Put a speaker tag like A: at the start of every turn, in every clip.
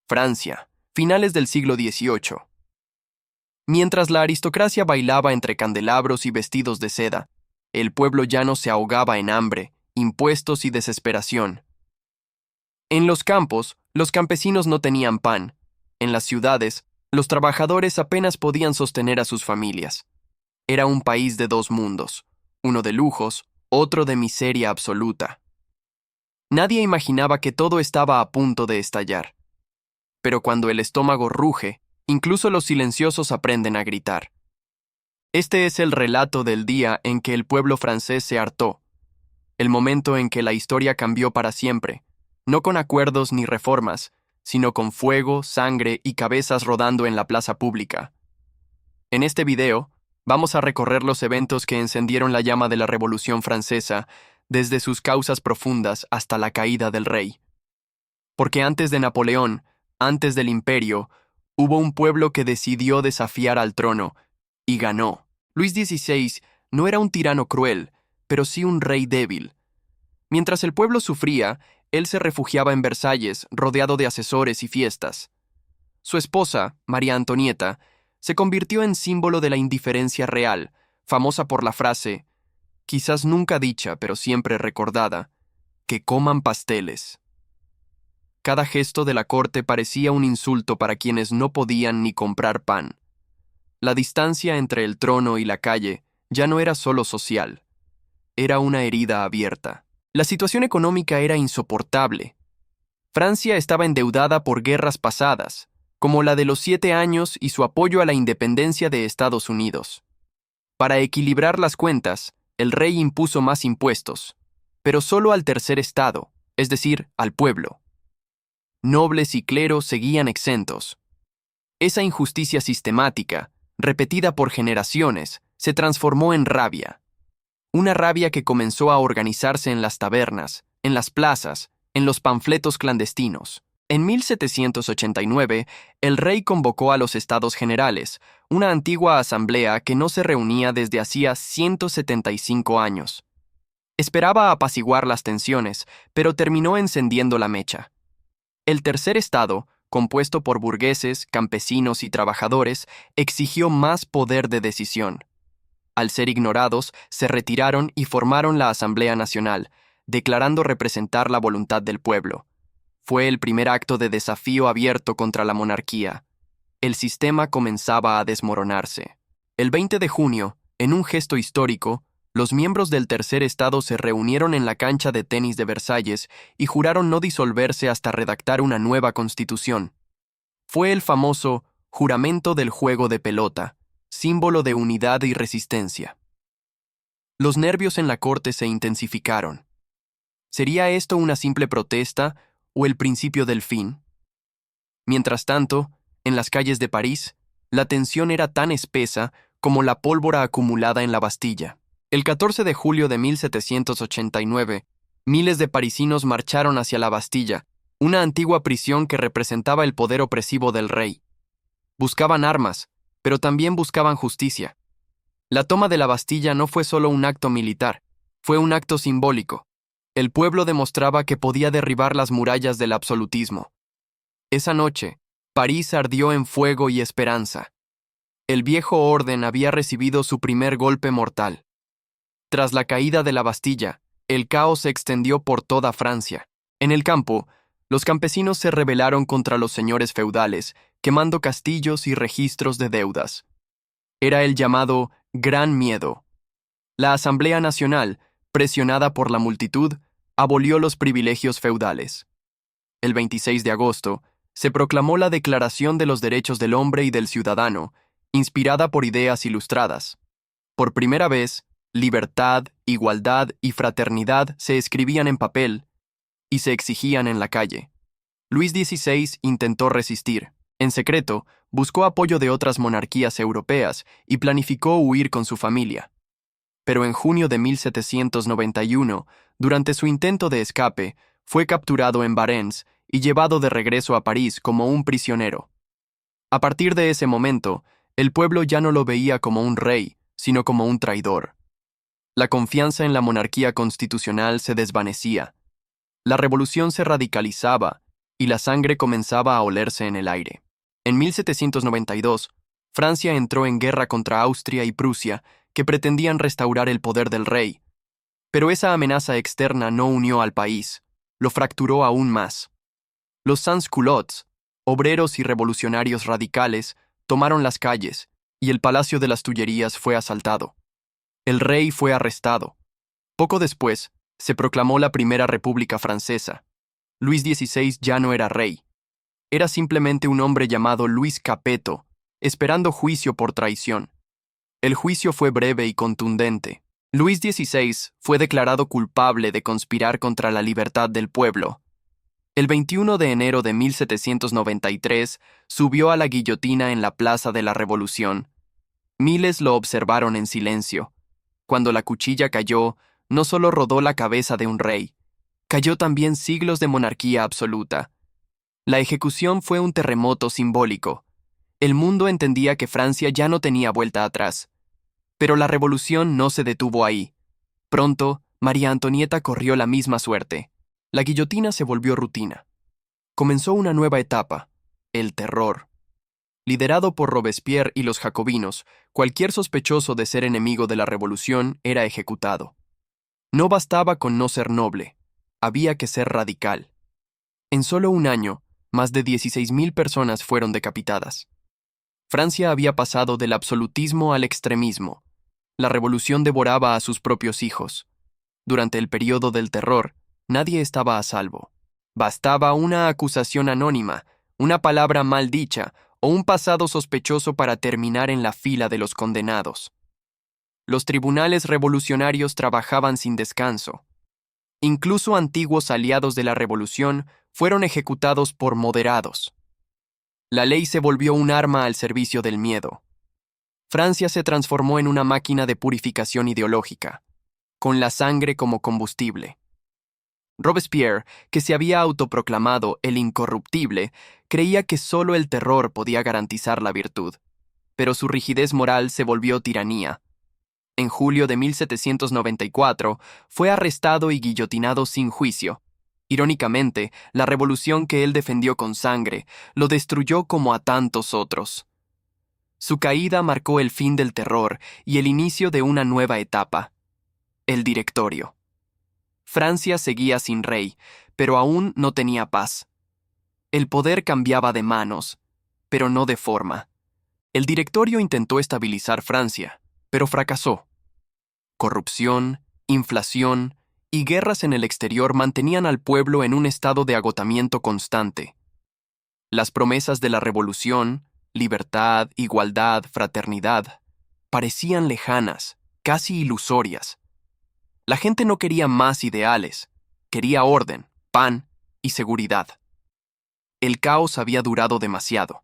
A: Francia, finales del siglo XVIII. Mientras la aristocracia bailaba entre candelabros y vestidos de seda, el pueblo llano se ahogaba en hambre, impuestos y desesperación. En los campos, los campesinos no tenían pan. En las ciudades, los trabajadores apenas podían sostener a sus familias. Era un país de dos mundos, uno de lujos, otro de miseria absoluta. Nadie imaginaba que todo estaba a punto de estallar. Pero cuando el estómago ruge, incluso los silenciosos aprenden a gritar. Este es el relato del día en que el pueblo francés se hartó, el momento en que la historia cambió para siempre, no con acuerdos ni reformas, sino con fuego, sangre y cabezas rodando en la plaza pública. En este video, vamos a recorrer los eventos que encendieron la llama de la Revolución Francesa, desde sus causas profundas hasta la caída del rey. Porque antes de Napoleón, antes del imperio, hubo un pueblo que decidió desafiar al trono, y ganó. Luis XVI no era un tirano cruel, pero sí un rey débil. Mientras el pueblo sufría, él se refugiaba en Versalles, rodeado de asesores y fiestas. Su esposa, María Antonieta, se convirtió en símbolo de la indiferencia real, famosa por la frase, quizás nunca dicha, pero siempre recordada, que coman pasteles. Cada gesto de la corte parecía un insulto para quienes no podían ni comprar pan. La distancia entre el trono y la calle ya no era solo social, era una herida abierta. La situación económica era insoportable. Francia estaba endeudada por guerras pasadas, como la de los 7 años y su apoyo a la independencia de Estados Unidos. Para equilibrar las cuentas, el rey impuso más impuestos, pero solo al tercer estado, es decir, al pueblo. Nobles y clero seguían exentos. Esa injusticia sistemática, repetida por generaciones, se transformó en rabia. Una rabia que comenzó a organizarse en las tabernas, en las plazas, en los panfletos clandestinos. En 1789, el rey convocó a los Estados Generales, una antigua asamblea que no se reunía desde hacía 175 años. Esperaba apaciguar las tensiones, pero terminó encendiendo la mecha. El tercer estado, compuesto por burgueses, campesinos y trabajadores, exigió más poder de decisión. Al ser ignorados, se retiraron y formaron la Asamblea Nacional, declarando representar la voluntad del pueblo. Fue el primer acto de desafío abierto contra la monarquía. El sistema comenzaba a desmoronarse. El 20 de junio, en un gesto histórico, los miembros del tercer estado se reunieron en la cancha de tenis de Versalles y juraron no disolverse hasta redactar una nueva constitución. Fue el famoso juramento del juego de pelota, símbolo de unidad y resistencia. Los nervios en la corte se intensificaron. ¿Sería esto una simple protesta o el principio del fin? Mientras tanto, en las calles de París, la tensión era tan espesa como la pólvora acumulada en la Bastilla. El 14 de julio de 1789, miles de parisinos marcharon hacia la Bastilla, una antigua prisión que representaba el poder opresivo del rey. Buscaban armas, pero también buscaban justicia. La toma de la Bastilla no fue solo un acto militar, fue un acto simbólico. El pueblo demostraba que podía derribar las murallas del absolutismo. Esa noche, París ardió en fuego y esperanza. El viejo orden había recibido su primer golpe mortal. Tras la caída de la Bastilla, el caos se extendió por toda Francia. En el campo, los campesinos se rebelaron contra los señores feudales, quemando castillos y registros de deudas. Era el llamado Gran Miedo. La Asamblea Nacional, presionada por la multitud, abolió los privilegios feudales. El 26 de agosto, se proclamó la Declaración de los Derechos del Hombre y del Ciudadano, inspirada por ideas ilustradas. Por primera vez, libertad, igualdad y fraternidad se escribían en papel y se exigían en la calle. Luis XVI intentó resistir. En secreto, buscó apoyo de otras monarquías europeas y planificó huir con su familia. Pero en junio de 1791, durante su intento de escape, fue capturado en Varennes y llevado de regreso a París como un prisionero. A partir de ese momento, el pueblo ya no lo veía como un rey, sino como un traidor. La confianza en la monarquía constitucional se desvanecía. La revolución se radicalizaba y la sangre comenzaba a olerse en el aire. En 1792, Francia entró en guerra contra Austria y Prusia, que pretendían restaurar el poder del rey. Pero esa amenaza externa no unió al país, lo fracturó aún más. Los sans-culottes, obreros y revolucionarios radicales, tomaron las calles, y el Palacio de las Tullerías fue asaltado. El rey fue arrestado. Poco después, se proclamó la Primera República Francesa. Luis XVI ya no era rey. Era simplemente un hombre llamado Luis Capeto, esperando juicio por traición. El juicio fue breve y contundente. Luis XVI fue declarado culpable de conspirar contra la libertad del pueblo. El 21 de enero de 1793 subió a la guillotina en la Plaza de la Revolución. Miles lo observaron en silencio. Cuando la cuchilla cayó, no solo rodó la cabeza de un rey, cayó también siglos de monarquía absoluta. La ejecución fue un terremoto simbólico. El mundo entendía que Francia ya no tenía vuelta atrás. Pero la revolución no se detuvo ahí. Pronto, María Antonieta corrió la misma suerte. La guillotina se volvió rutina. Comenzó una nueva etapa, el terror. Liderado por Robespierre y los jacobinos, cualquier sospechoso de ser enemigo de la revolución era ejecutado. No bastaba con no ser noble, había que ser radical. En solo un año, más de 16.000 personas fueron decapitadas. Francia había pasado del absolutismo al extremismo. La revolución devoraba a sus propios hijos. Durante el periodo del terror, nadie estaba a salvo. Bastaba una acusación anónima, una palabra mal dicha o un pasado sospechoso para terminar en la fila de los condenados. Los tribunales revolucionarios trabajaban sin descanso. Incluso antiguos aliados de la revolución fueron ejecutados por moderados. La ley se volvió un arma al servicio del miedo. Francia se transformó en una máquina de purificación ideológica, con la sangre como combustible. Robespierre, que se había autoproclamado el incorruptible, creía que solo el terror podía garantizar la virtud, pero su rigidez moral se volvió tiranía. En julio de 1794, fue arrestado y guillotinado sin juicio. Irónicamente, la revolución que él defendió con sangre lo destruyó como a tantos otros. Su caída marcó el fin del terror y el inicio de una nueva etapa, el Directorio. Francia seguía sin rey, pero aún no tenía paz. El poder cambiaba de manos, pero no de forma. El Directorio intentó estabilizar Francia, pero fracasó. Corrupción, inflación y guerras en el exterior mantenían al pueblo en un estado de agotamiento constante. Las promesas de la revolución, libertad, igualdad, fraternidad, parecían lejanas, casi ilusorias. La gente no quería más ideales, quería orden, pan y seguridad. El caos había durado demasiado,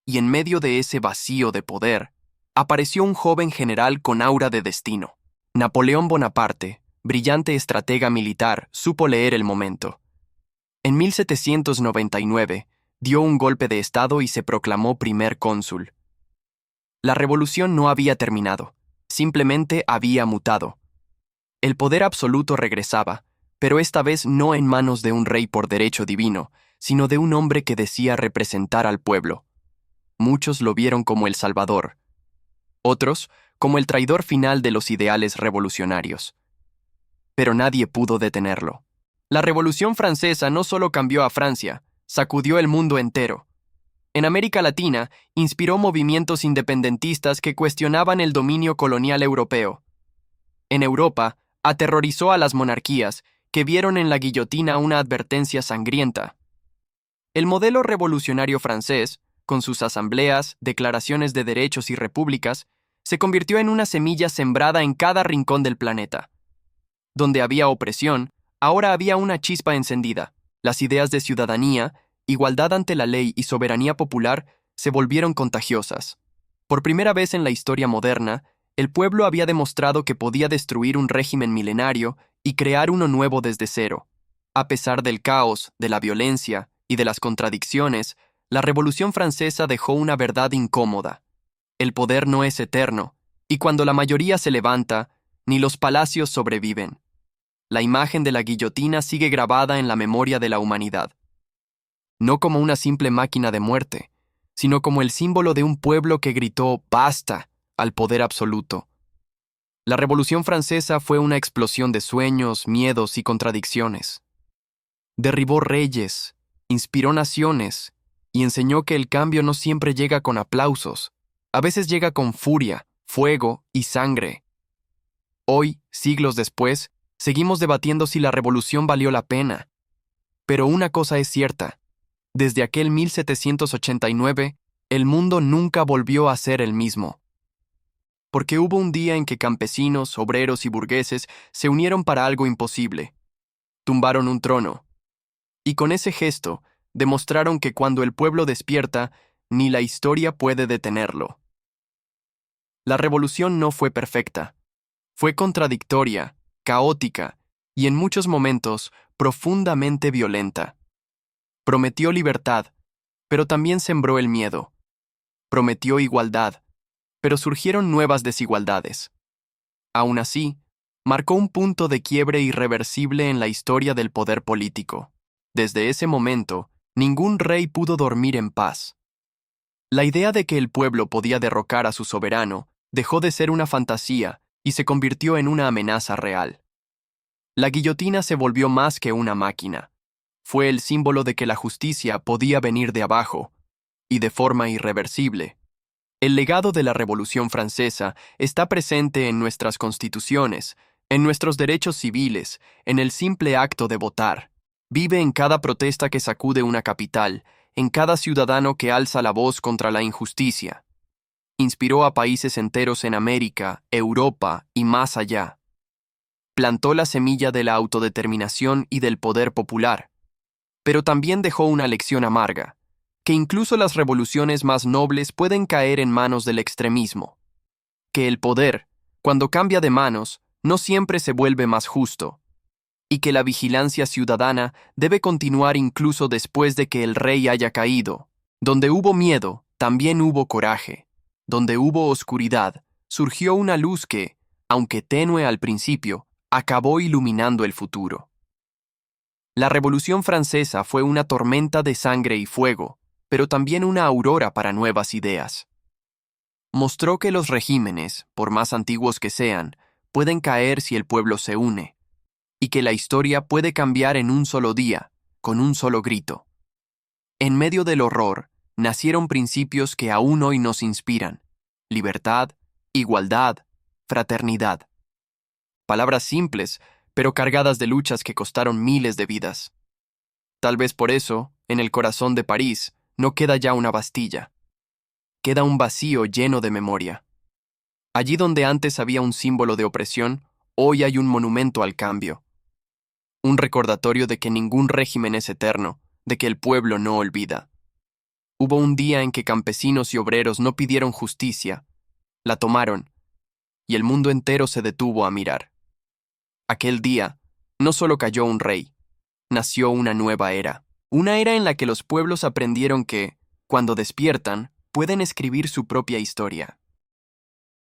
A: y en medio de ese vacío de poder, apareció un joven general con aura de destino. Napoleón Bonaparte, brillante estratega militar, supo leer el momento. En 1799, dio un golpe de estado y se proclamó primer cónsul. La revolución no había terminado, simplemente había mutado. El poder absoluto regresaba, pero esta vez no en manos de un rey por derecho divino, sino de un hombre que decía representar al pueblo. Muchos lo vieron como el Salvador. Otros, como el traidor final de los ideales revolucionarios. Pero nadie pudo detenerlo. La Revolución Francesa no solo cambió a Francia, sacudió el mundo entero. En América Latina, inspiró movimientos independentistas que cuestionaban el dominio colonial europeo. En Europa, aterrorizó a las monarquías, que vieron en la guillotina una advertencia sangrienta. El modelo revolucionario francés, con sus asambleas, declaraciones de derechos y repúblicas, se convirtió en una semilla sembrada en cada rincón del planeta. Donde había opresión, ahora había una chispa encendida. Las ideas de ciudadanía, igualdad ante la ley y soberanía popular se volvieron contagiosas. Por primera vez en la historia moderna, el pueblo había demostrado que podía destruir un régimen milenario y crear uno nuevo desde cero. A pesar del caos, de la violencia y de las contradicciones, la Revolución Francesa dejó una verdad incómoda. El poder no es eterno, y cuando la mayoría se levanta, ni los palacios sobreviven. La imagen de la guillotina sigue grabada en la memoria de la humanidad. no como una simple máquina de muerte, sino como el símbolo de un pueblo que gritó ¡basta! Al poder absoluto. La Revolución Francesa fue una explosión de sueños, miedos y contradicciones. Derribó reyes, inspiró naciones y enseñó que el cambio no siempre llega con aplausos, a veces llega con furia, fuego y sangre. Hoy, siglos después, seguimos debatiendo si la revolución valió la pena. Pero una cosa es cierta, desde aquel 1789, el mundo nunca volvió a ser el mismo. Porque hubo un día en que campesinos, obreros y burgueses se unieron para algo imposible. Tumbaron un trono. Y con ese gesto, demostraron que cuando el pueblo despierta, ni la historia puede detenerlo. La revolución no fue perfecta. Fue contradictoria, caótica y en muchos momentos profundamente violenta. Prometió libertad, pero también sembró el miedo. Prometió igualdad, pero surgieron nuevas desigualdades. Aún así, marcó un punto de quiebre irreversible en la historia del poder político. Desde ese momento, ningún rey pudo dormir en paz. La idea de que el pueblo podía derrocar a su soberano dejó de ser una fantasía y se convirtió en una amenaza real. La guillotina se volvió más que una máquina. Fue el símbolo de que la justicia podía venir de abajo, y de forma irreversible. El legado de la Revolución Francesa está presente en nuestras constituciones, en nuestros derechos civiles, en el simple acto de votar. Vive en cada protesta que sacude una capital, en cada ciudadano que alza la voz contra la injusticia. Inspiró a países enteros en América, Europa y más allá. Plantó la semilla de la autodeterminación y del poder popular, pero también dejó una lección amarga, que incluso las revoluciones más nobles pueden caer en manos del extremismo, que el poder, cuando cambia de manos, no siempre se vuelve más justo, y que la vigilancia ciudadana debe continuar incluso después de que el rey haya caído. Donde hubo miedo, también hubo coraje. Donde hubo oscuridad, surgió una luz que, aunque tenue al principio, acabó iluminando el futuro. La Revolución Francesa fue una tormenta de sangre y fuego, pero también una aurora para nuevas ideas. Mostró que los regímenes, por más antiguos que sean, pueden caer si el pueblo se une, y que la historia puede cambiar en un solo día, con un solo grito. En medio del horror, nacieron principios que aún hoy nos inspiran: libertad, igualdad, fraternidad. Palabras simples, pero cargadas de luchas que costaron miles de vidas. Tal vez por eso, en el corazón de París, no queda ya una Bastilla. Queda un vacío lleno de memoria. Allí donde antes había un símbolo de opresión, hoy hay un monumento al cambio. Un recordatorio de que ningún régimen es eterno, de que el pueblo no olvida. Hubo un día en que campesinos y obreros no pidieron justicia, la tomaron, y el mundo entero se detuvo a mirar. Aquel día, no solo cayó un rey, nació una nueva era. Una era en la que los pueblos aprendieron que, cuando despiertan, pueden escribir su propia historia.